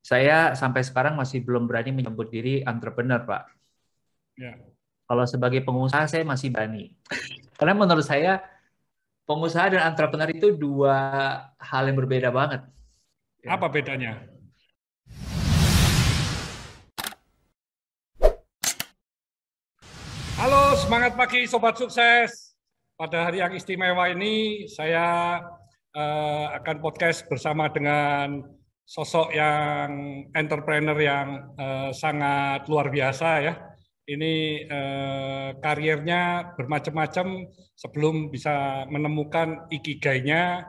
Saya sampai sekarang masih belum berani menyebut diri entrepreneur, Pak. Ya. Kalau sebagai pengusaha saya masih berani. Karena menurut saya pengusaha dan entrepreneur itu dua hal yang berbeda banget. Ya. Apa bedanya? Halo, semangat pagi Sobat Sukses. Pada hari yang istimewa ini, saya akan podcast bersama dengan sosok yang entrepreneur yang sangat luar biasa ya. Ini karirnya bermacam-macam sebelum bisa menemukan ikigainya.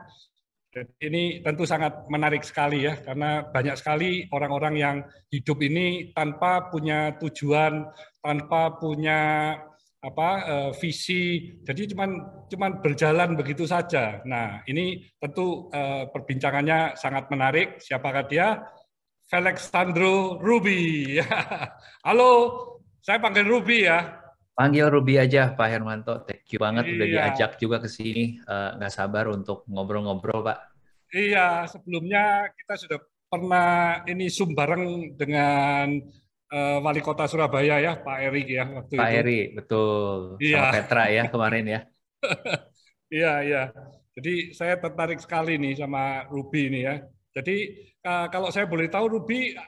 Ini tentu sangat menarik sekali ya, karena banyak sekali orang-orang yang hidup ini tanpa punya tujuan, tanpa punya visi, jadi cuman berjalan begitu saja. Nah, ini tentu perbincangannya sangat menarik. Siapakah dia? Felix Sandro Ruby. Halo, saya panggil Ruby ya. Panggil Ruby aja, Pak Hermanto. Thank you banget udah Iya. diajak juga ke sini. Nggak sabar untuk ngobrol-ngobrol, Pak. Iya, sebelumnya kita sudah pernah ini Zoom bareng dengan Wali Kota Surabaya ya, Pak Erik ya waktu Pak itu. Eri, betul. Sama Iya, Petra ya kemarin ya. iya, iya. Jadi saya tertarik sekali nih sama Ruby ini ya. Jadi kalau saya boleh tahu Ruby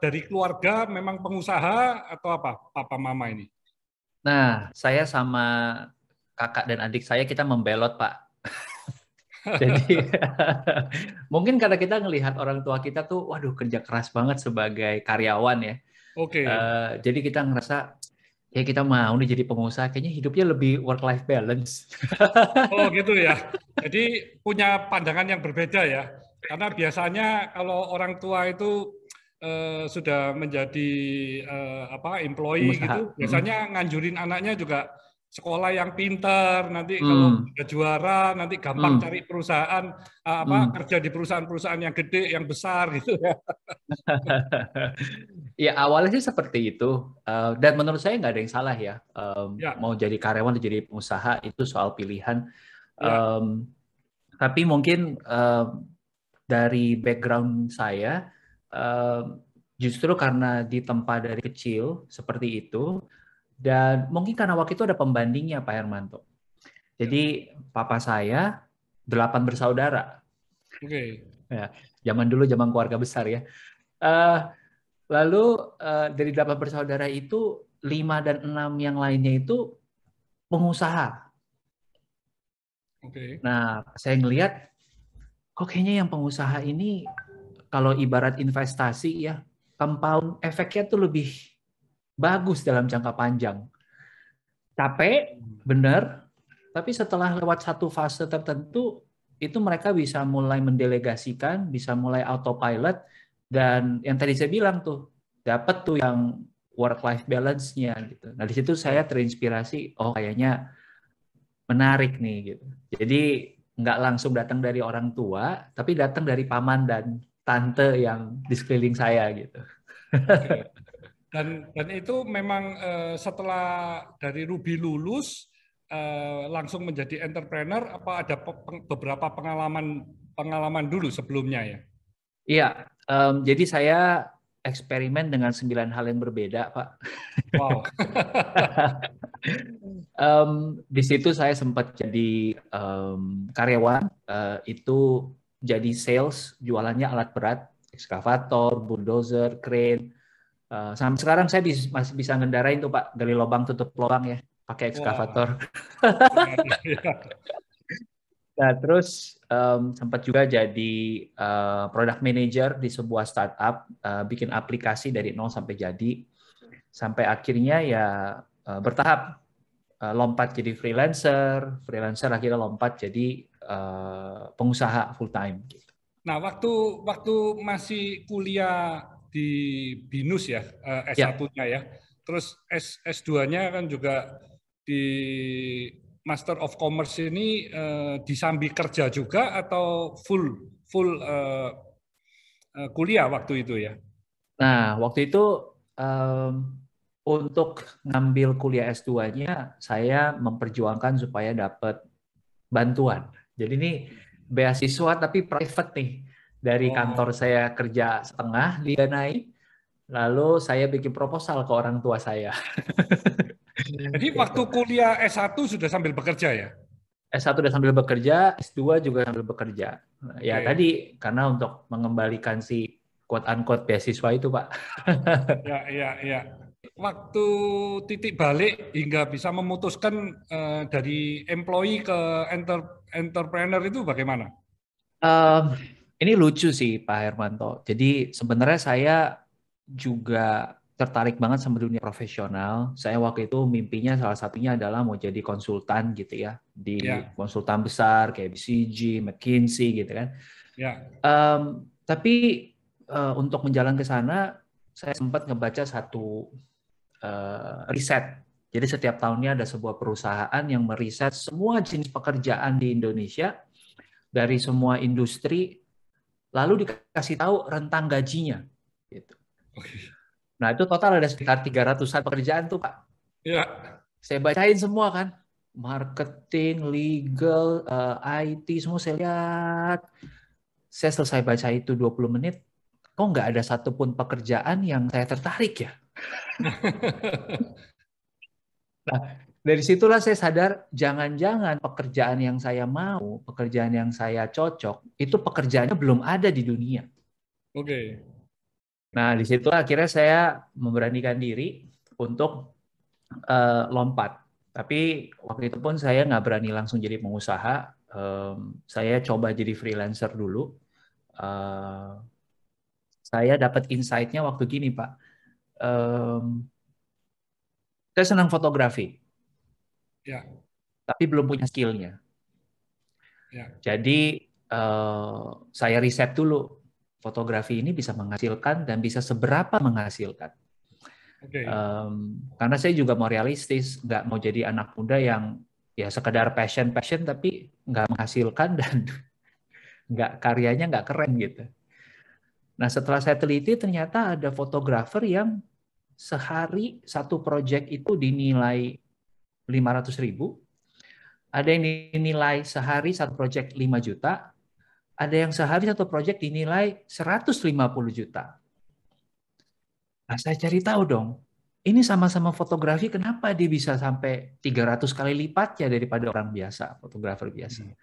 dari keluarga memang pengusaha atau apa, Papa Mama ini? Nah, saya sama kakak dan adik saya kita membelot, Pak. Jadi mungkin karena kita ngelihat orang tua kita tuh, waduh kerja keras banget sebagai karyawan ya. Oke. Jadi kita ngerasa ya kita mau nih jadi pengusaha, kayaknya hidupnya lebih work life balance. Oh gitu ya. Jadi punya pandangan yang berbeda ya. Karena biasanya kalau orang tua itu sudah menjadi employee gitu, Pengusaha. biasanya nganjurin anaknya juga sekolah yang pintar. Nanti kalau Hmm. udah juara, nanti gampang cari Hmm. perusahaan Hmm. kerja di perusahaan-perusahaan yang gede, yang besar gitu ya. Ya awalnya sih seperti itu. Dan menurut saya nggak ada yang salah ya. Ya, Mau jadi karyawan atau jadi pengusaha itu soal pilihan. ya, Um, tapi mungkin dari background saya, justru karena ditempa dari kecil seperti itu, dan mungkin karena waktu itu ada pembandingnya Pak Hermanto. ya. Jadi papa saya 8 bersaudara. Oke. Ya, zaman dulu zaman keluarga besar ya. Eh, Lalu dari 8 bersaudara itu 5 dan 6 yang lainnya itu pengusaha. Oke. Nah, saya ngelihat kok kayaknya yang pengusaha ini kalau ibarat investasi ya, compound efeknya tuh lebih bagus dalam jangka panjang. Capek, benar, tapi setelah lewat satu fase tertentu, itu mereka bisa mulai mendelegasikan, bisa mulai autopilot, dan yang tadi saya bilang tuh, dapat tuh yang work-life balance-nya gitu. Nah, di situ saya Ya. terinspirasi, oh kayaknya menarik nih gitu. Jadi nggak langsung datang dari orang tua, tapi datang dari paman dan tante yang di sekeliling saya gitu. Oke. Dan itu memang setelah dari Ruby lulus langsung menjadi entrepreneur apa ada beberapa pengalaman pengalaman dulu sebelumnya ya? Iya, jadi saya eksperimen dengan 9 hal yang berbeda, Pak. Wow. Di situ saya sempat jadi karyawan, itu jadi sales, jualannya alat berat, ekskavator, bulldozer, crane. Sampai sekarang saya masih bisa ngendarain tuh Pak, gali lubang tutup lubang ya, pakai Wah. ekskavator. Iya, iya. Nah, terus sempat juga jadi product manager di sebuah startup, bikin aplikasi dari nol sampai jadi, sampai akhirnya ya bertahap lompat jadi freelancer, freelancer akhirnya lompat jadi pengusaha full time. Nah, waktu waktu masih kuliah di BINUS ya, Ya, S1-nya ya. Terus S2-nya kan juga di Master of Commerce ini disambi kerja juga atau full full kuliah waktu itu ya? nah waktu itu um, untuk ngambil kuliah S2-nya saya memperjuangkan supaya dapat bantuan. Jadi ini beasiswa tapi private nih. Dari Oh. kantor saya kerja setengah didanai, lalu saya bikin proposal ke orang tua saya. Jadi waktu kuliah S1 sudah sambil bekerja ya? S1 udah sambil bekerja, S2 juga sambil bekerja. Ya Oke. tadi karena untuk mengembalikan si quote unquote beasiswa itu, Pak. Ya, ya, ya. Waktu titik balik hingga bisa memutuskan dari employee ke entrepreneur itu bagaimana? Em, ini lucu sih Pak Hermanto. Jadi sebenarnya saya juga tertarik banget sama dunia profesional. Saya waktu itu mimpinya salah satunya adalah mau jadi konsultan gitu ya, di Ya, konsultan besar kayak BCG, McKinsey gitu kan. ya, Tapi untuk menjalan ke sana, saya sempat ngebaca satu riset. Jadi setiap tahunnya ada sebuah perusahaan yang meriset semua jenis pekerjaan di Indonesia dari semua industri, lalu dikasih tahu rentang gajinya. Gitu. oke. Nah itu total ada sekitar 300-an pekerjaan tuh Pak. Ya, Saya bacain semua kan, marketing, legal, IT, semua saya lihat. Saya selesai baca itu 20 menit, kok nggak ada satupun pekerjaan yang saya tertarik ya? Nah, dari situlah saya sadar, jangan-jangan pekerjaan yang saya mau, pekerjaan yang saya cocok, itu pekerjaannya belum ada di dunia. oke. Nah, di situ akhirnya saya memberanikan diri untuk lompat. Tapi waktu itu pun saya nggak berani langsung jadi pengusaha. Saya coba jadi freelancer dulu. Eh, saya dapat insight-nya waktu gini, Pak. Em, saya senang fotografi, Ya, tapi belum punya skill-nya. ya, Jadi saya riset dulu fotografi ini bisa menghasilkan dan bisa seberapa menghasilkan. oke. Karena saya juga mau realistis, nggak mau jadi anak muda yang ya sekedar passion tapi nggak menghasilkan dan nggak karyanya nggak keren gitu. Nah setelah saya teliti ternyata ada fotografer yang sehari satu project itu dinilai 500.000, ada yang dinilai sehari satu project 5 juta, ada yang sehari satu project dinilai 150 juta. Nah, saya cari tahu dong, ini sama-sama fotografi, kenapa dia bisa sampai 300 kali lipatnya daripada orang biasa, fotografer biasa. Hmm.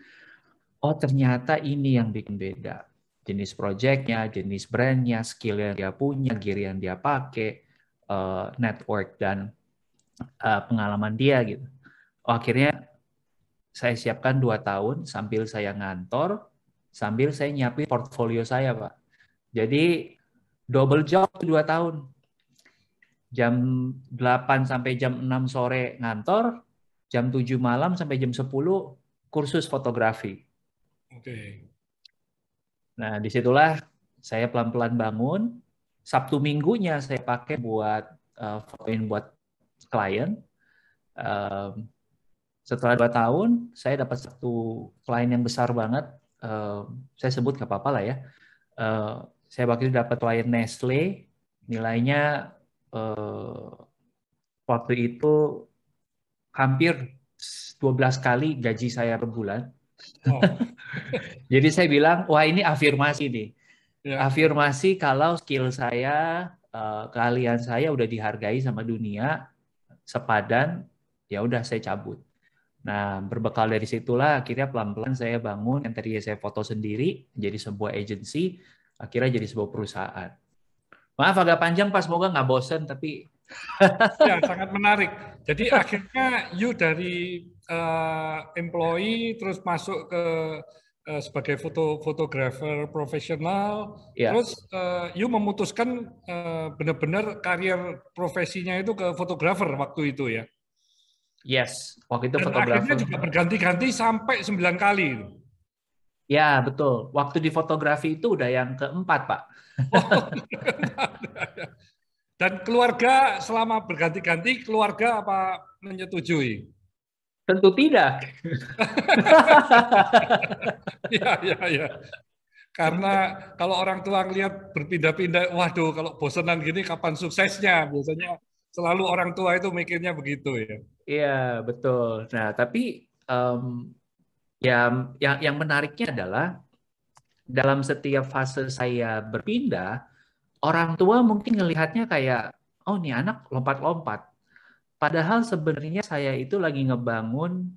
Oh, ternyata ini yang bikin beda. Jenis projectnya, jenis brandnya, skill yang dia punya, gear yang dia pakai, network dan pengalaman dia gitu. Oh, akhirnya saya siapkan 2 tahun sambil saya ngantor, sambil saya nyiapin portfolio saya, Pak. Jadi double job 2 tahun. Jam 8 sampai jam 6 sore ngantor, jam 7 malam sampai jam 10 kursus fotografi. Oke. Nah, disitulah saya pelan-pelan bangun. Sabtu minggunya saya pakai buat fotoin buat klien. Um, Setelah 2 tahun, saya dapat satu klien yang besar banget. Saya sebut nggak apa-apa lah ya. Saya waktu itu dapat klien Nestle, nilainya waktu itu hampir 12 kali gaji saya per bulan. Oh, Jadi saya bilang, wah ini afirmasi nih. ya. Afirmasi kalau skill saya, keahlian saya udah dihargai sama dunia, sepadan, ya udah saya cabut. Nah, berbekal dari situlah akhirnya pelan-pelan saya bangun yang tadi saya foto sendiri jadi sebuah agency, akhirnya jadi sebuah perusahaan. Maaf agak panjang Pak, semoga nggak bosen tapi Ya, sangat menarik. Jadi akhirnya you dari employee terus masuk ke sebagai fotografer profesional, ya, terus you memutuskan benar-benar karier profesinya itu ke fotografer waktu itu ya. yes, waktu itu Dan akhirnya fotografer. juga berganti-ganti sampai 9 kali. Ya, betul. Waktu di fotografi itu udah yang keempat, Pak. Oh, dan keluarga selama berganti-ganti, keluarga apa menyetujui? Tentu tidak. Ya, ya, ya. Karena kalau orang tua ngelihat berpindah-pindah, waduh, kalau bosenan gini kapan suksesnya? Biasanya selalu orang tua itu mikirnya begitu ya. Iya, betul. Nah, tapi ya yang menariknya adalah dalam setiap fase saya berpindah, orang tua mungkin ngelihatnya kayak, oh nih anak lompat-lompat. Padahal sebenarnya saya itu lagi ngebangun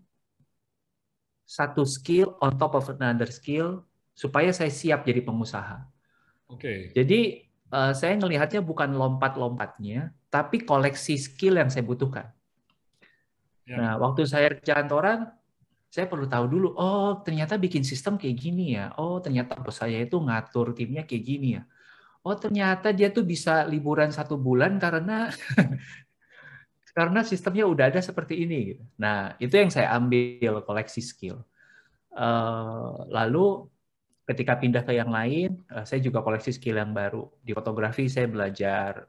satu skill on top of another skill supaya saya siap jadi pengusaha. Oke. Jadi saya ngelihatnya bukan lompat-lompatnya, tapi koleksi skill yang saya butuhkan. Ya. Nah, waktu saya kerja kantoran, saya perlu tahu dulu, oh ternyata bikin sistem kayak gini ya. Oh ternyata bos saya itu ngatur timnya kayak gini ya. Oh ternyata dia tuh bisa liburan 1 bulan karena sistemnya udah ada seperti ini. Gitu. Nah itu yang saya ambil koleksi skill. Lalu ketika pindah ke yang lain, saya juga koleksi skill yang baru. Di fotografi saya belajar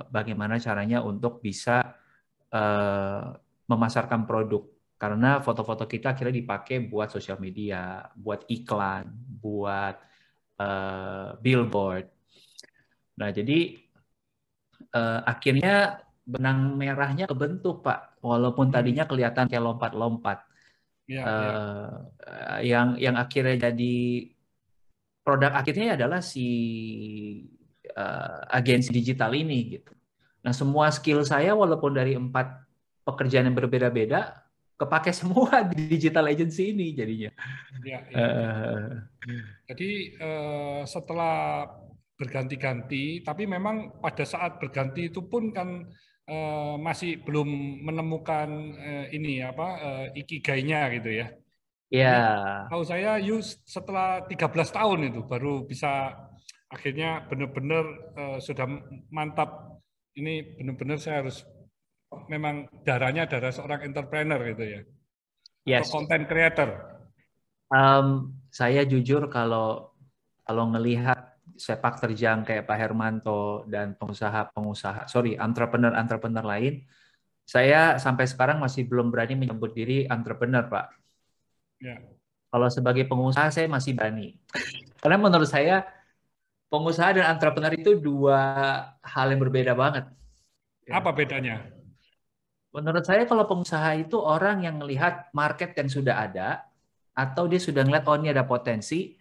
bagaimana caranya untuk bisa memasarkan produk. Karena foto-foto kita akhirnya dipakai buat sosial media, buat iklan, buat billboard. Nah, jadi akhirnya benang merahnya kebentuk, Pak. Walaupun tadinya kelihatan kayak lompat-lompat. Ya, ya. Yang akhirnya jadi produk akhirnya adalah si agensi digital ini gitu. Nah, semua skill saya walaupun dari 4 pekerjaan yang berbeda-beda kepake semua di digital agency ini jadinya. Ya, ya, ya. Jadi setelah berganti-ganti, tapi memang pada saat berganti itu pun kan masih belum menemukan ini apa ikigainya gitu ya. Ini Ya, tahu saya setelah 13 tahun itu baru bisa akhirnya benar-benar sudah mantap. Ini benar-benar saya harus memang darahnya darah seorang entrepreneur gitu ya. Atau yes. content creator. Saya jujur kalau ngelihat sepak terjang kayak Pak Hermanto dan entrepreneur-entrepreneur lain, saya sampai sekarang masih belum berani menyebut diri entrepreneur, Pak. Ya. Kalau sebagai pengusaha saya masih berani. Karena menurut saya pengusaha dan entrepreneur itu 2 hal yang berbeda banget. Ya. Apa bedanya? Menurut saya kalau pengusaha itu orang yang melihat market yang sudah ada, atau dia sudah ngeliat, oh ini ada potensi,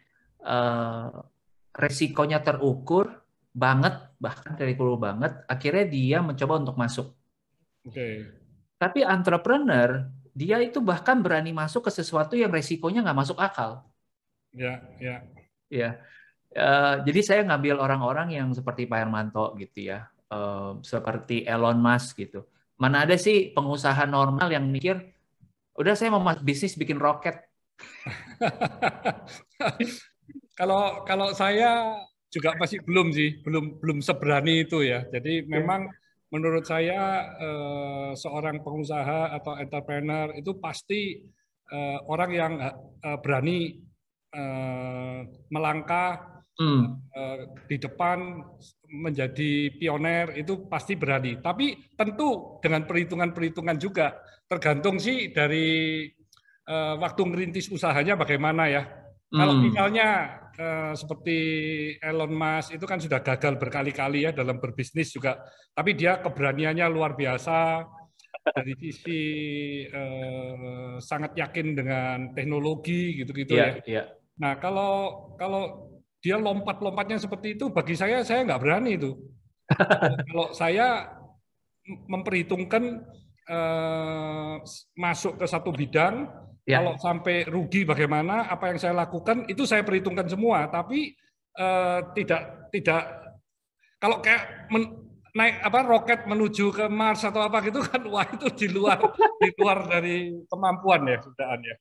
resikonya terukur banget, bahkan terukur banget, akhirnya dia mencoba untuk masuk. Oke. Tapi entrepreneur, dia itu bahkan berani masuk ke sesuatu yang resikonya nggak masuk akal. Ya, ya. Ya, jadi saya ngambil orang-orang yang seperti Pak Hermanto gitu ya, seperti Elon Musk gitu. Mana ada sih pengusaha normal yang mikir, udah saya mau bisnis bikin roket. Kalau saya juga masih belum sih, belum seberani itu ya. Jadi memang menurut saya seorang pengusaha atau entrepreneur itu pasti orang yang berani melangkah di depan menjadi pioner itu pasti berani. Tapi tentu dengan perhitungan-perhitungan juga. Tergantung sih dari waktu ngerintis usahanya bagaimana ya. Kalau misalnya seperti Elon Musk itu kan sudah gagal berkali-kali ya dalam berbisnis juga, tapi dia keberaniannya luar biasa dari sisi sangat yakin dengan teknologi gitu-gitu ya. Nah kalau dia lompat-lompatnya seperti itu, bagi saya nggak berani itu. Kalau saya memperhitungkan masuk ke satu bidang, kalau sampai rugi bagaimana, apa yang saya lakukan itu saya perhitungkan semua. Tapi tidak kalau kayak naik roket menuju ke Mars atau apa gitu kan, wah itu di luar dari kemampuan ya sudaan ya.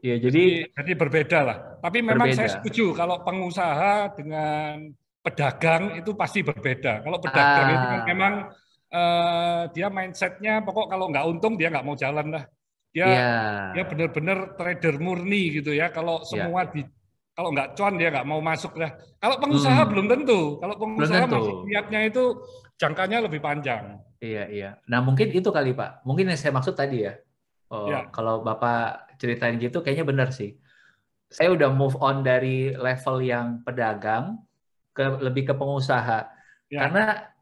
Iya. Jadi berbeda lah. Tapi memang berbeda. saya setuju kalau pengusaha dengan pedagang itu pasti berbeda. Kalau pedagang itu kan memang dia mindsetnya pokok kalau nggak untung dia nggak mau jalan lah. Dia benar-benar trader murni gitu ya. Kalau semua kalau nggak cuan dia nggak mau masuk lah. Kalau pengusaha belum tentu. Kalau pengusaha masih niatnya itu jangkanya lebih panjang. Iya. Nah mungkin itu kali Pak. Mungkin yang saya maksud tadi ya. Kalau Bapak ceritain gitu kayaknya benar sih. Saya udah move on dari level yang pedagang lebih ke pengusaha. Karena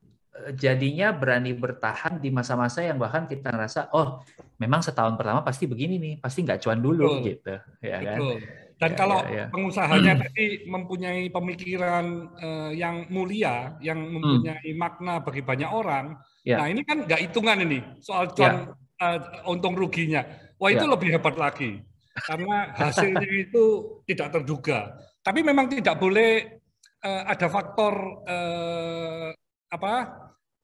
jadinya berani bertahan di masa-masa yang bahkan kita ngerasa, oh memang setahun pertama pasti begini nih, pasti nggak cuan dulu gitu, ya kan? Dan kalau pengusahanya tadi mempunyai pemikiran yang mulia, yang mempunyai makna bagi banyak orang, nah ini kan nggak hitungan ini soal untung ruginya. Wah itu lebih hebat lagi karena hasilnya itu tidak terduga. Tapi memang tidak boleh ada faktor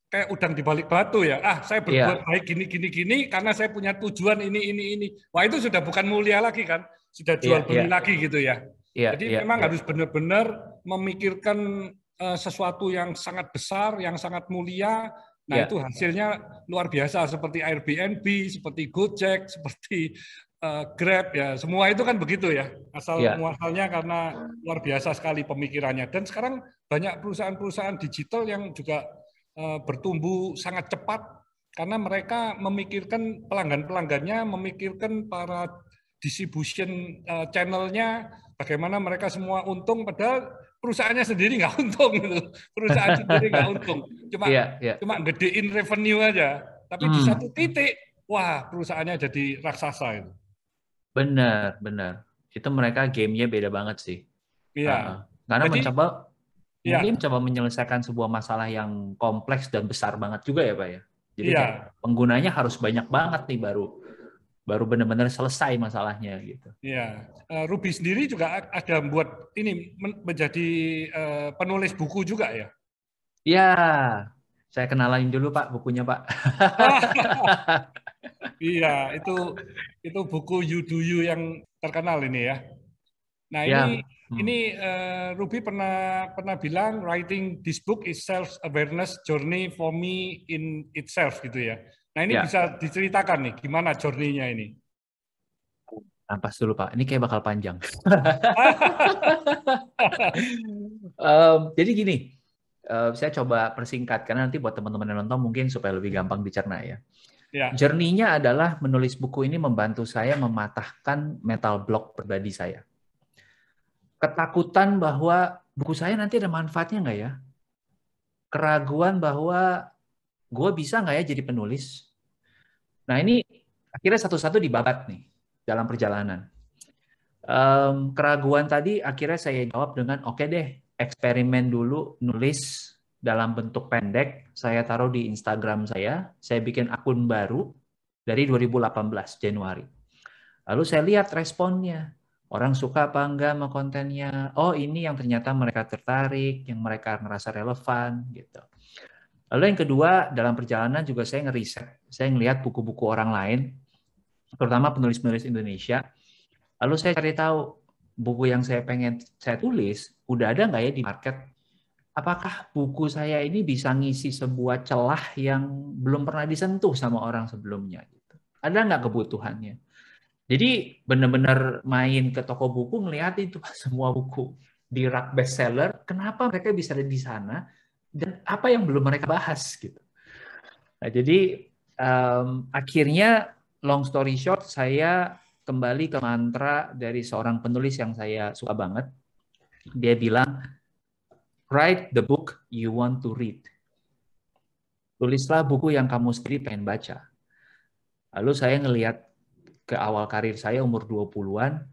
kayak udang di balik batu ya. Saya berbuat baik gini karena saya punya tujuan ini. Wah itu sudah bukan mulia lagi kan, sudah jual beli lagi gitu ya. Jadi memang harus benar-benar memikirkan sesuatu yang sangat besar, yang sangat mulia. Nah itu hasilnya luar biasa seperti Airbnb, seperti Gojek, seperti Grab ya. Semua itu kan begitu ya. Asal muasalnya karena luar biasa sekali pemikirannya. Dan sekarang banyak perusahaan-perusahaan digital yang juga bertumbuh sangat cepat karena mereka memikirkan pelanggan-pelanggannya, memikirkan para distribution channel-nya, bagaimana mereka semua untung, padahal perusahaannya sendiri nggak untung gitu. Perusahaan sendiri nggak untung, cuma gedein revenue aja. Tapi di satu titik, wah perusahaannya jadi raksasa itu. Benar. Itu mereka gamenya beda banget sih. Iya. Karena mencoba menyelesaikan sebuah masalah yang kompleks dan besar banget juga ya Pak ya. Jadi penggunanya harus banyak banget nih baru benar-benar selesai masalahnya gitu. Iya, Ruby sendiri juga ada buat ini menjadi penulis buku juga ya? Iya, saya kenalin dulu Pak bukunya Pak. Iya, itu buku You Do You yang terkenal ini ya. Nah ini Ruby pernah bilang writing this book is self-awareness journey for me in itself gitu ya. Nah ini bisa diceritakan nih gimana journey-nya ini? Ampas dulu Pak, ini kayak bakal panjang. Jadi gini, saya coba persingkat karena nanti buat teman-teman yang nonton mungkin supaya lebih gampang dicerna ya. Journey-nya adalah menulis buku ini membantu saya mematahkan mental block pribadi saya. Ketakutan bahwa buku saya nanti ada manfaatnya nggak ya? Keraguan bahwa gue bisa nggak ya jadi penulis? Nah ini akhirnya satu-satu dibabat nih dalam perjalanan. Keraguan tadi akhirnya saya jawab dengan oke deh, eksperimen dulu nulis dalam bentuk pendek. Saya taruh di Instagram saya bikin akun baru dari 2018 Januari. Lalu saya lihat responnya. Orang suka apa enggak sama kontennya? Oh ini yang ternyata mereka tertarik, yang mereka ngerasa relevan gitu. Lalu yang kedua, dalam perjalanan juga saya ngeriset. Saya ngelihat buku-buku orang lain, terutama penulis-penulis Indonesia. Lalu saya cari tahu, buku yang saya pengen saya tulis, udah ada nggak ya di market? Apakah buku saya ini bisa ngisi sebuah celah yang belum pernah disentuh sama orang sebelumnya? Gitu. Ada nggak kebutuhannya? Jadi benar-benar main ke toko buku, ngelihat itu semua buku di rak bestseller, kenapa mereka bisa ada di sana? Dan apa yang belum mereka bahas gitu. Nah, jadi akhirnya long story short saya kembali ke mantra dari seorang penulis yang saya suka banget. Dia bilang write the book you want to read. Tulislah buku yang kamu sendiri pengen baca. Lalu saya ngelihat ke awal karir saya umur 20-an,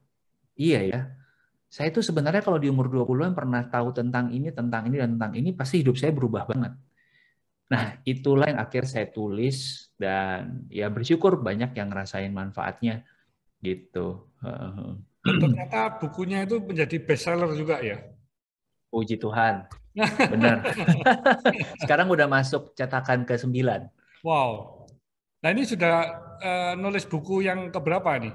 iya ya. Saya itu sebenarnya kalau di umur 20-an pernah tahu tentang ini, dan tentang ini, pasti hidup saya berubah banget. Nah, itulah yang akhirnya saya tulis dan ya bersyukur banyak yang ngerasain manfaatnya gitu. Dan ternyata bukunya itu menjadi bestseller juga ya? Puji Tuhan. Benar. Sekarang udah masuk cetakan ke-9. Wow. Nah ini sudah nulis buku yang keberapa nih?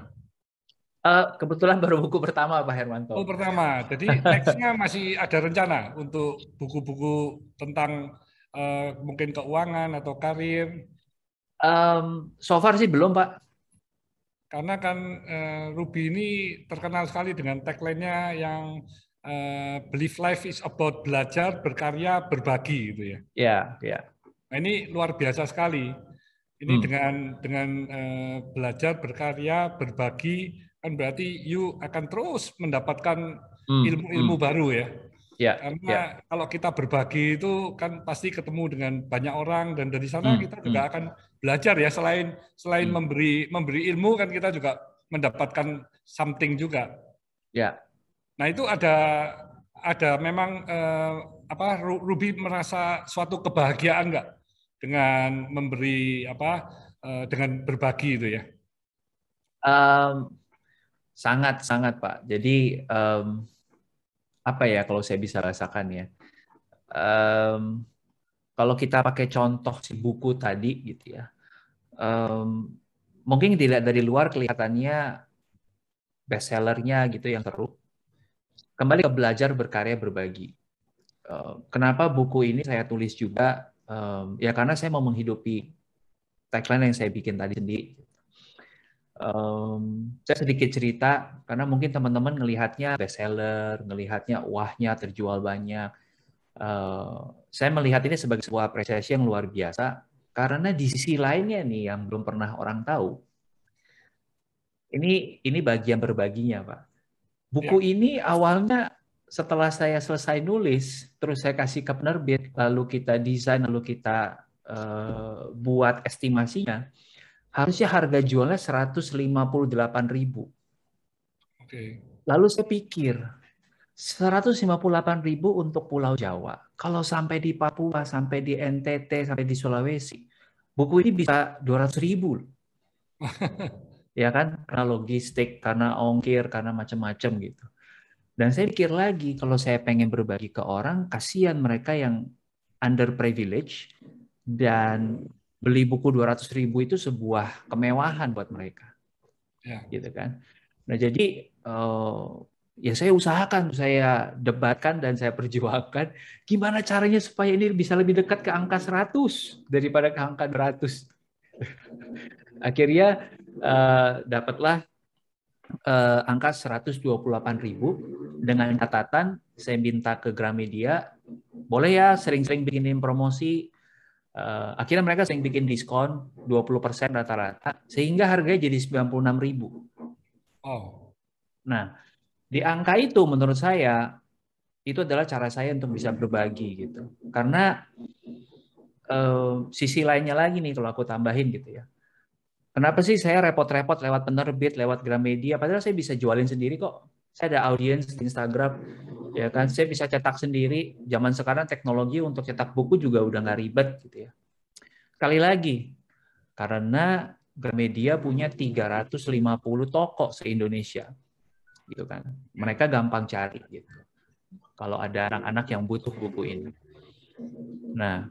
Kebetulan baru buku pertama Pak Hermanto. Oh pertama, jadi next-nya masih ada rencana untuk buku-buku tentang mungkin keuangan atau karir? So far sih belum Pak. Karena kan Ruby ini terkenal sekali dengan tagline-nya yang believe life is about belajar, berkarya, berbagi gitu ya. Iya. Nah ini luar biasa sekali. Ini dengan belajar, berkarya, berbagi, kan berarti you akan terus mendapatkan ilmu-ilmu baru ya. Karena kalau kita berbagi itu kan pasti ketemu dengan banyak orang dan dari sana kita juga akan belajar ya. Selain memberi ilmu kan kita juga mendapatkan something juga. Ya. Nah itu ada memang Ruby merasa suatu kebahagiaan nggak dengan memberi dengan berbagi itu ya? Sangat sangat Pak. Jadi apa ya kalau saya bisa rasakan ya. Em, Kalau kita pakai contoh si buku tadi gitu ya, mungkin dilihat dari luar kelihatannya bestsellernya gitu yang seru. Kembali ke belajar, berkarya, berbagi. Kenapa buku ini saya tulis juga? Ya karena saya mau menghidupi tagline yang saya bikin tadi sendiri. Saya sedikit cerita karena mungkin teman-teman ngelihatnya bestseller, ngelihatnya wahnya terjual banyak. Saya melihat ini sebagai sebuah apresiasi yang luar biasa karena di sisi lainnya nih yang belum pernah orang tahu. Ini bagian berbaginya, Pak. Ya. Buku ini awalnya setelah saya selesai nulis, terus saya kasih ke penerbit, lalu kita desain, lalu kita buat estimasinya, harusnya harga jualnya 158.000. Oke. Lalu saya pikir, 158.000 untuk Pulau Jawa. Kalau sampai di Papua, sampai di NTT, sampai di Sulawesi, buku ini bisa 200.000. Ya kan? Karena logistik, karena ongkir, karena macam-macam gitu. Dan saya pikir lagi, kalau saya pengen berbagi ke orang, kasihan mereka yang underprivileged, dan beli buku 200.000 itu sebuah kemewahan buat mereka. Ya. Gitu kan. Nah jadi ya saya usahakan, saya debatkan dan saya perjuangkan gimana caranya supaya ini bisa lebih dekat ke angka 100 daripada ke angka 200. Akhirnya dapatlah angka 128.000 dengan catatan saya minta ke Gramedia, boleh ya sering-sering bikinin promosi. Akhirnya mereka sering bikin diskon 20% rata-rata sehingga harganya jadi 96.000. Oh. Nah, di angka itu menurut saya itu adalah cara saya untuk bisa berbagi gitu. Karena sisi lainnya lagi nih kalau aku tambahin gitu ya. Kenapa sih saya repot-repot lewat penerbit, lewat Gramedia, padahal saya bisa jualin sendiri kok. Saya ada audiens di Instagram, ya kan. Saya bisa cetak sendiri. Zaman sekarang teknologi untuk cetak buku juga udah nggak ribet gitu ya. Sekali lagi, karena Gramedia punya 350 toko se-Indonesia, gitu kan. Mereka gampang cari gitu. Kalau ada anak-anak yang butuh buku ini. Nah,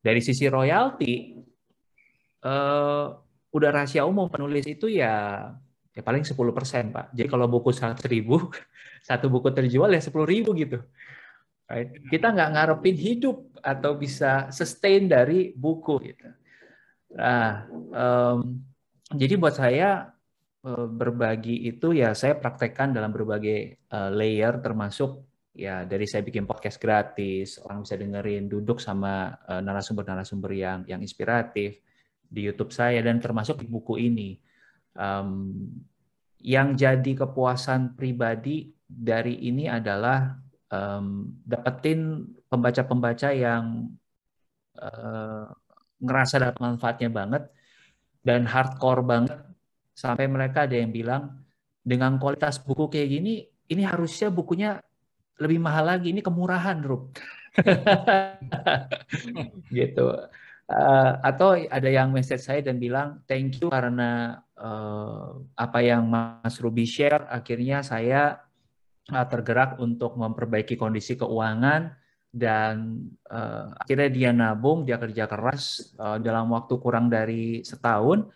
dari sisi royalti, udah rahasia umum penulis itu ya paling 10%, Pak. Jadi kalau buku 100.000, satu buku terjual ya 10.000 gitu. Right? Kita nggak ngarepin hidup atau bisa sustain dari buku gitu. Nah, jadi buat saya berbagi itu ya saya praktekkan dalam berbagai layer, termasuk ya dari saya bikin podcast gratis, orang bisa dengerin, duduk sama narasumber-narasumber yang inspiratif di YouTube saya, dan termasuk di buku ini. Yang jadi kepuasan pribadi dari ini adalah dapetin pembaca-pembaca yang ngerasa dapat manfaatnya banget dan hardcore banget, sampai mereka ada yang bilang dengan kualitas buku kayak gini, ini harusnya bukunya lebih mahal lagi, ini kemurahan, Rup. Gitu. Atau ada yang message saya dan bilang thank you karena apa yang Mas Ruby share, akhirnya saya tergerak untuk memperbaiki kondisi keuangan, dan akhirnya dia nabung, dia kerja keras dalam waktu kurang dari setahun.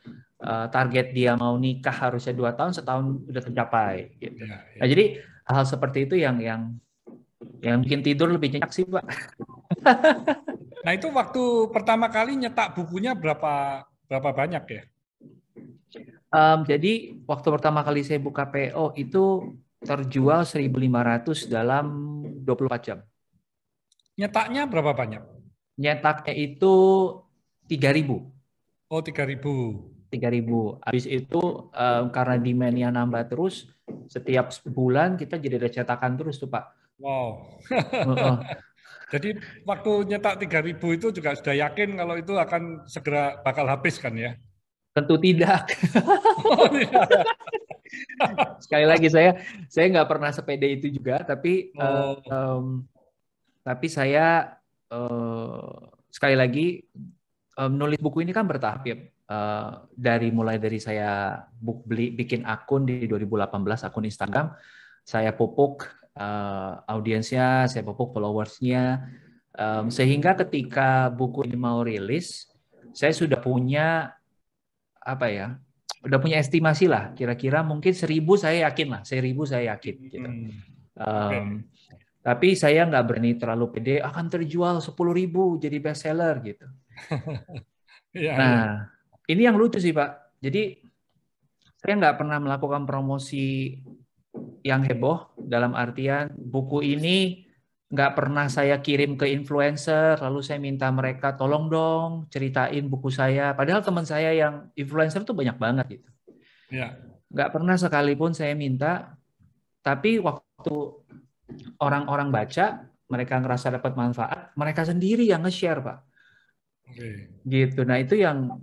Target dia mau nikah harusnya 2 tahun, setahun udah tercapai. Gitu. Ya, ya. Nah, jadi hal seperti itu yang bikin tidur lebih nyenyak sih, Pak. Nah itu waktu pertama kali nyetak bukunya berapa banyak ya? Jadi waktu pertama kali saya buka PO itu terjual 1.500 dalam 24 jam. Nyetaknya berapa banyak? Nyetaknya itu 3.000. Oh 3.000. 3.000. Habis itu karena demand-nya nambah terus, setiap bulan kita jadi ada cetakan terus tuh, Pak. Wow. Uh-uh. Jadi waktu nyetak 3.000 itu juga sudah yakin kalau itu akan segera bakal habis kan ya? Tentu tidak. Oh, tidak. Sekali lagi saya nggak pernah sepede itu juga, Oh, tapi saya sekali lagi nulis buku ini kan bertahap ya. Mulai dari saya bikin akun di 2018, akun Instagram, saya pupuk audiensnya, saya pupuk followersnya, sehingga ketika buku ini mau rilis, saya sudah punya apa ya? Udah punya estimasi lah, kira-kira mungkin 1.000 saya yakin lah, 1.000 saya yakin gitu. oke. Tapi saya nggak berani terlalu pede akan terjual 10.000 jadi bestseller gitu. Iya, iya. Nah, ini yang lucu sih Pak. Jadi saya nggak pernah melakukan promosi yang heboh dalam artian buku ini nggak pernah saya kirim ke influencer, lalu saya minta mereka tolong dong ceritain buku saya. Padahal teman saya yang influencer tuh banyak banget gitu. Iya. Nggak pernah sekalipun saya minta, tapi waktu orang-orang baca, mereka ngerasa dapat manfaat, mereka sendiri yang nge-share Pak. Oke. Gitu. Nah itu yang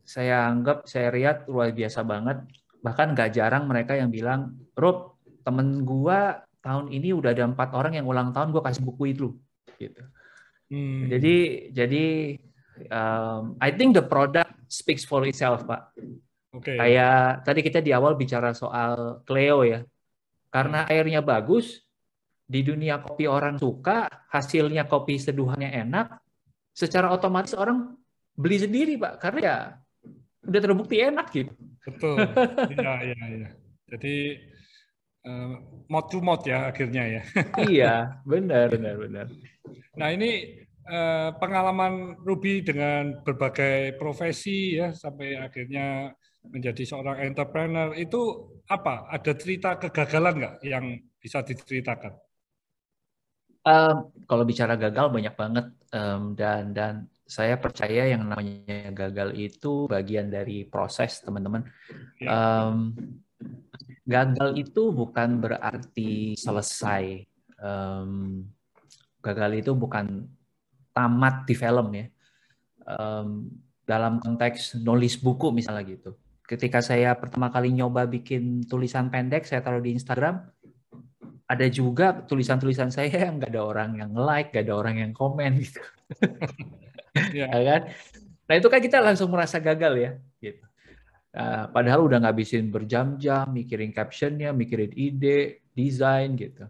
saya anggap, saya lihat luar biasa banget. Bahkan nggak jarang mereka yang bilang, Rob, temen gua tahun ini udah ada 4 orang yang ulang tahun, gua kasih buku itu. Gitu. Hmm, Jadi, I think the product speaks for itself, Pak. oke. Kayak tadi kita di awal bicara soal Cleo ya. Ya. Karena airnya bagus, di dunia kopi orang suka, hasilnya kopi seduhannya enak, secara otomatis orang beli sendiri, Pak. Karena ya udah terbukti enak gitu. Betul. Iya, iya, iya. Jadi eh, mouth to mouth ya akhirnya ya. Iya, benar, benar, benar. Nah, ini pengalaman Ruby dengan berbagai profesi ya sampai akhirnya menjadi seorang entrepreneur itu apa? Ada cerita kegagalan nggak yang bisa diceritakan? Kalau bicara gagal banyak banget, dan saya percaya yang namanya gagal itu bagian dari proses, teman-teman. Ya, Um, Gagal itu bukan berarti selesai. Um, Gagal itu bukan tamat di film ya. Um, Dalam konteks nulis buku misalnya gitu. Ketika saya pertama kali nyoba bikin tulisan pendek, saya taruh di Instagram, ada juga tulisan-tulisan saya yang nggak ada orang yang like, nggak ada orang yang komen gitu, ya ya, kan? Nah itu kan kita langsung merasa gagal ya, gitu. Padahal udah ngabisin berjam-jam mikirin captionnya, mikirin ide, desain gitu.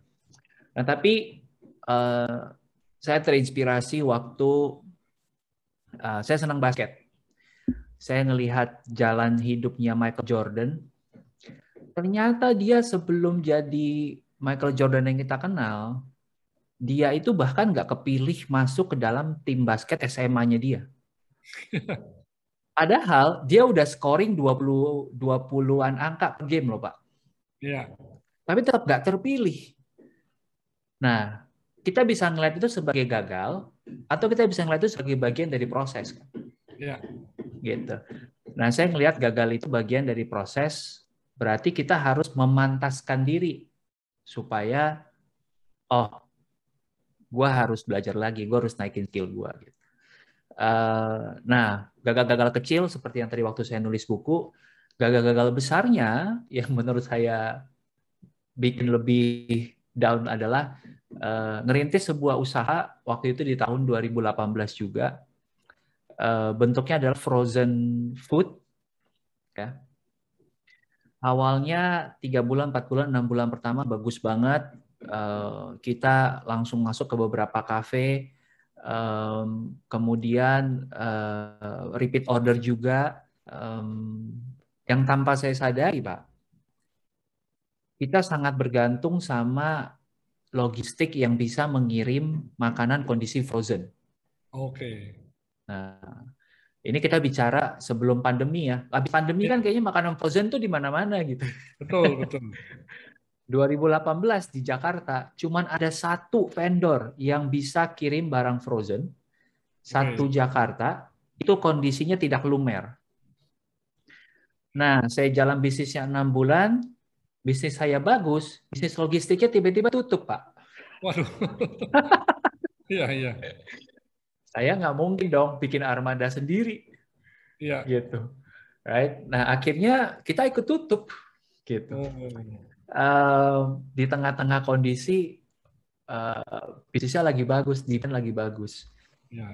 Nah tapi uh, saya terinspirasi waktu saya senang basket. Saya ngelihat jalan hidupnya Michael Jordan. Ternyata dia sebelum jadi Michael Jordan yang kita kenal, dia itu bahkan nggak kepilih masuk ke dalam tim basket SMA-nya dia. Padahal dia udah scoring 20-an angka per game loh, Pak. ya, Tapi tetap nggak terpilih. Nah, kita bisa ngeliat itu sebagai gagal, atau kita bisa ngeliat itu sebagai bagian dari proses. ya. Gitu. Nah, saya ngelihat gagal itu bagian dari proses, berarti kita harus memantaskan diri supaya, oh, gue harus belajar lagi, gue harus naikin skill gue. Gitu. Nah, gagal-gagal kecil seperti yang tadi waktu saya nulis buku, gagal-gagal besarnya yang menurut saya bikin lebih down adalah ngerintis sebuah usaha waktu itu di tahun 2018 juga. Bentuknya adalah frozen food. Ya. Awalnya 3 bulan, 4 bulan, 6 bulan pertama bagus banget. Kita langsung masuk ke beberapa kafe. Kemudian repeat order juga. Yang tanpa saya sadari, Pak, kita sangat bergantung sama logistik yang bisa mengirim makanan kondisi frozen. Oke. Nah, ini kita bicara sebelum pandemi ya. Habis pandemi Ya, kan kayaknya makanan frozen tuh di mana-mana gitu. betul, betul. 2018 di Jakarta, cuman ada satu vendor yang bisa kirim barang frozen, satu Oke. Jakarta, itu kondisinya tidak lumer. Nah, saya jalan bisnisnya 6 bulan, bisnis saya bagus, bisnis logistiknya tiba-tiba tutup, Pak. Waduh. Iya, iya. Saya nggak mungkin dong bikin armada sendiri, Iya. gitu. Right? Nah, akhirnya kita ikut tutup. gitu. Oh. Di tengah-tengah kondisi bisnisnya lagi bagus, demand lagi bagus. Ya.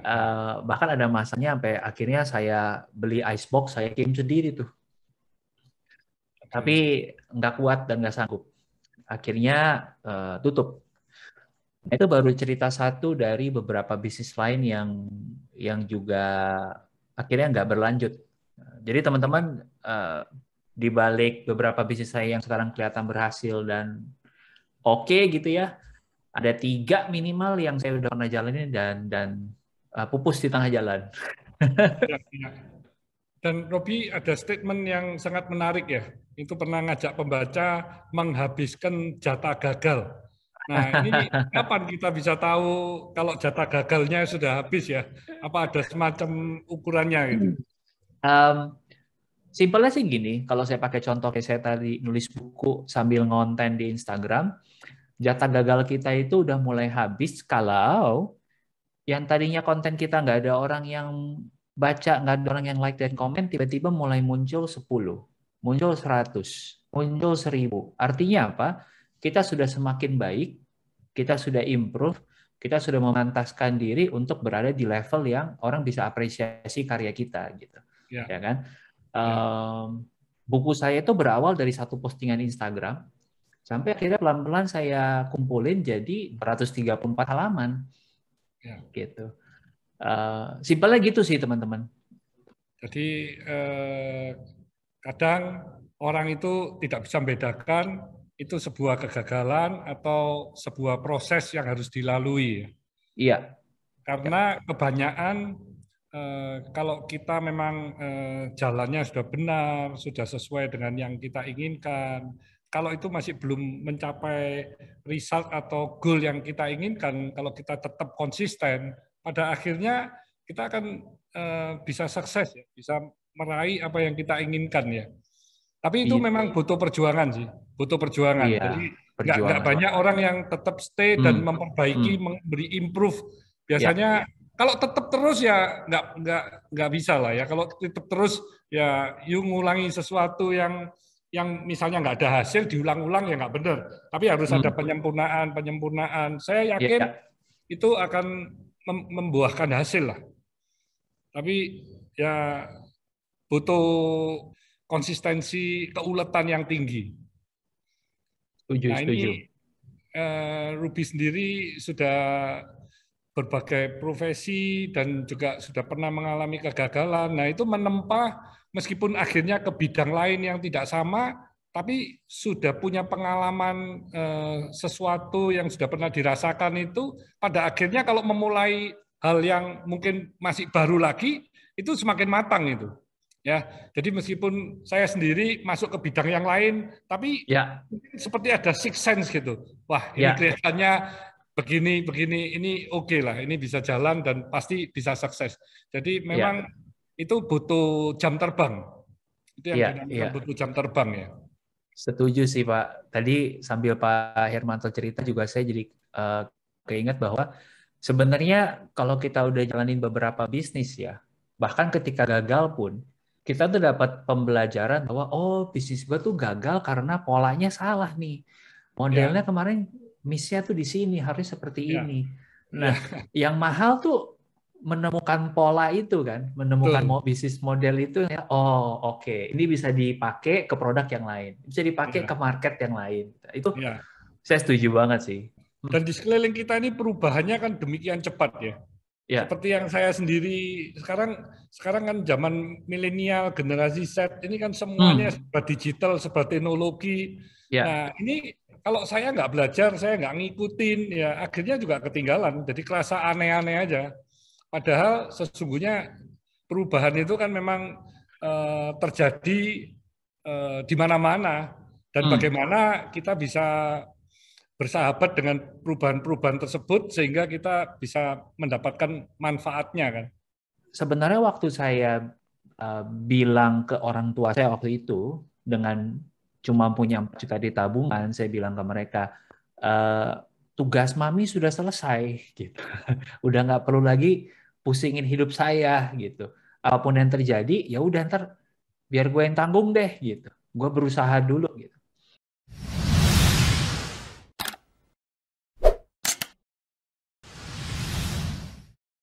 Bahkan ada masanya sampai akhirnya saya beli icebox, saya kirim sendiri tuh. Tapi nggak kuat dan nggak sanggup. Akhirnya tutup. Nah, itu baru cerita satu dari beberapa bisnis lain yang juga akhirnya nggak berlanjut. Jadi teman-teman, di balik beberapa bisnis saya yang sekarang kelihatan berhasil dan oke gitu ya, ada 3 minimal yang saya udah pernah jalanin dan pupus di tengah jalan. Ya, ya. Dan Robi ada statement yang sangat menarik ya. Itu pernah ngajak pembaca menghabiskan jatah gagal. Nah, ini kapan kita bisa tahu kalau jatah gagalnya sudah habis ya? Apa ada semacam ukurannya gitu? Simpelnya sih gini, kalau saya pakai contoh kayak saya tadi nulis buku sambil ngonten di Instagram, jatah gagal kita itu udah mulai habis kalau yang tadinya konten kita nggak ada orang yang baca, nggak ada orang yang like dan komen, tiba-tiba mulai muncul 10, muncul 100, muncul 1000. Artinya apa? Kita sudah semakin baik, kita sudah improve, kita sudah memantaskan diri untuk berada di level yang orang bisa apresiasi karya kita gitu. Ya. Ya kan? Buku saya itu berawal dari satu postingan Instagram, sampai akhirnya pelan-pelan saya kumpulin jadi 134 halaman. Ya. Gitu. Simpelnya gitu sih teman-teman. Jadi kadang orang itu tidak bisa membedakan itu sebuah kegagalan atau sebuah proses yang harus dilalui. Iya. Karena kebanyakan kalau kita memang jalannya sudah benar, sudah sesuai dengan yang kita inginkan, kalau itu masih belum mencapai result atau goal yang kita inginkan, kalau kita tetap konsisten, pada akhirnya kita akan bisa sukses, ya, bisa meraih apa yang kita inginkan ya. Tapi itu memang butuh perjuangan sih, butuh perjuangan. Iya, Jadi nggak perjuangan. banyak orang yang tetap stay dan memperbaiki, memberi improve. Biasanya kalau tetap terus ya nggak bisa lah ya. Kalau tetap terus ya you ngulangi sesuatu yang misalnya nggak ada hasil diulang-ulang ya nggak benar. Tapi harus ada penyempurnaan. Saya yakin itu akan membuahkan hasil lah. Tapi ya butuh konsistensi, keuletan yang tinggi. Setuju. Ini Ruby sendiri sudah berbagai profesi dan juga sudah pernah mengalami kegagalan. Nah, itu menempa meskipun akhirnya ke bidang lain yang tidak sama, tapi sudah punya pengalaman sesuatu yang sudah pernah dirasakan itu, pada akhirnya kalau memulai hal yang mungkin masih baru lagi, itu semakin matang itu. Ya, jadi meskipun saya sendiri masuk ke bidang yang lain, tapi seperti ada six sense gitu. Wah, ini kelihatannya begini, ini oke lah, ini bisa jalan dan pasti bisa sukses. Jadi memang itu butuh jam terbang. Itu yang dinamakan butuh jam terbang ya. Setuju sih Pak. Tadi sambil Pak Hermanto cerita juga saya jadi keinget bahwa sebenarnya kalau kita udah jalanin beberapa bisnis ya, bahkan ketika gagal pun, kita tuh dapat pembelajaran bahwa bisnis gue tuh gagal karena polanya salah nih. Modelnya kemarin miss-nya tuh di sini, harus seperti ini. Nah, yang mahal tuh menemukan pola itu kan, menemukan bisnis model itu ya, oke. Ini bisa dipakai ke produk yang lain, bisa dipakai ke market yang lain. Itu saya setuju banget sih. Dan di sekeliling kita ini perubahannya kan demikian cepat ya. Seperti yang saya sendiri sekarang kan zaman milenial, generasi Z ini kan semuanya serba digital, serba teknologi. Nah ini kalau saya nggak belajar, saya nggak ngikutin, ya akhirnya juga ketinggalan. Jadi kerasa aneh-aneh aja. Padahal sesungguhnya perubahan itu kan memang terjadi di mana-mana. Dan bagaimana kita bisa bersahabat dengan perubahan-perubahan tersebut sehingga kita bisa mendapatkan manfaatnya kan. Sebenarnya waktu saya bilang ke orang tua saya waktu itu dengan cuma punya 4 juta di tabungan, saya bilang ke mereka tugas mami sudah selesai gitu. Udah nggak perlu lagi pusingin hidup saya gitu. Apapun yang terjadi ya udah ntar biar gue yang tanggung deh gitu. Gue berusaha dulu gitu. you.